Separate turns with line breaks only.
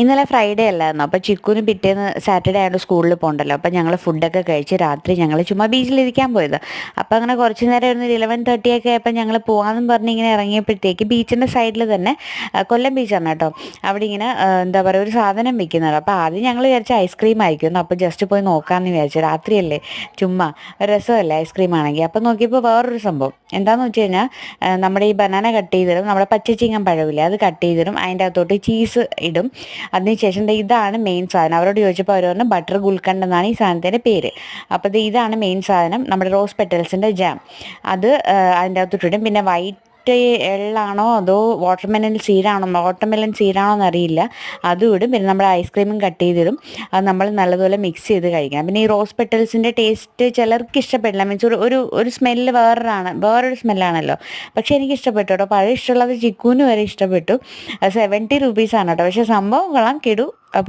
ഇന്നലെ ഫ്രൈഡേ അല്ലായിരുന്നോ? അപ്പോൾ ചിക്കുന് പിറ്റേന്ന് സാറ്റർഡേ ആയതുകൊണ്ട് സ്കൂളിൽ പോകണ്ടല്ലോ. അപ്പോൾ ഞങ്ങൾ ഫുഡൊക്കെ കഴിച്ച് രാത്രി ഞങ്ങൾ ചുമ്മാ ബീച്ചിലിരിക്കാൻ പോയത്. അപ്പോൾ അങ്ങനെ കുറച്ച് നേരം ഒരു 11:30 ഒക്കെ ആയപ്പോൾ ഞങ്ങൾ പോകാമെന്നും പറഞ്ഞ് ഇങ്ങനെ ഇറങ്ങിയപ്പോഴത്തേക്ക് ബീച്ചിൻ്റെ സൈഡിൽ തന്നെ കൊല്ലം ബീച്ചാണ് കേട്ടോ. അവിടെ ഇങ്ങനെ എന്താ പറയുക ഒരു സാധനം വിൽക്കുന്നുണ്ട്. അപ്പോൾ ആദ്യം ഞങ്ങൾ വിചാരിച്ച ഐസ്ക്രീം ആയിരിക്കുന്നു. അപ്പോൾ ജസ്റ്റ് പോയി നോക്കാമെന്ന് വിചാരിച്ചു. രാത്രിയല്ലേ, ചുമ്മാ രസമല്ലേ ഐസ്ക്രീം ആണെങ്കിൽ. അപ്പോൾ നോക്കിയപ്പോൾ വേറൊരു സംഭവം എന്താണെന്ന് വെച്ച് കഴിഞ്ഞാൽ നമ്മുടെ ഈ ബനാന കട്ട് ചെയ്തിടും, നമ്മുടെ പച്ചച്ചിങ്ങൻ പഴമില്ലേ അത് കട്ട് ചെയ്തിടും, അതിൻ്റെ അകത്തോട്ട് ചീസ് ഇടും. അതിനുശേഷം ഇതാണ് മെയിൻ സാധനം. അവരോട് ചോദിച്ചപ്പോൾ അവർ പറഞ്ഞു ബട്ടർ ഗുൽക്കണ്ട് എന്നാണ് ഈ സാധനത്തിൻ്റെ പേര്. അപ്പോൾ ഇതാണ് മെയിൻ സാധനം, നമ്മുടെ റോസ് പെറ്റൽസിൻ്റെ ജാം. അത് അതിൻ്റെ അകത്തോട്ടിടും. പിന്നെ വൈറ്റ് എള്ളാണോ അതോ വാട്ടർമെലൻ സീഡാണോ എന്നറിയില്ല, അതും ഇടും. പിന്നെ നമ്മുടെ ഐസ്ക്രീമും കട്ട് ചെയ്തിടും. അത് നമ്മൾ നല്ലതുപോലെ മിക്സ് ചെയ്ത് കഴിക്കണം. പിന്നെ ഈ റോസ് പെറ്റൽസിൻ്റെ ടേസ്റ്റ് ചിലർക്ക് ഇഷ്ടപ്പെടില്ല, മീൻസ് ഒരു സ്മെല്ല് വേറൊരു സ്മെല്ലാണല്ലോ. പക്ഷേ എനിക്ക് ഇഷ്ടപ്പെട്ടു കേട്ടോ. പഴം ഇഷ്ടമുള്ളത് ചിക്കുവിന് വരെ ഇഷ്ടപ്പെട്ടു. 70 റുപ്പീസാണ് കേട്ടോ. പക്ഷേ സംഭവം കൊള്ളാം, കിടു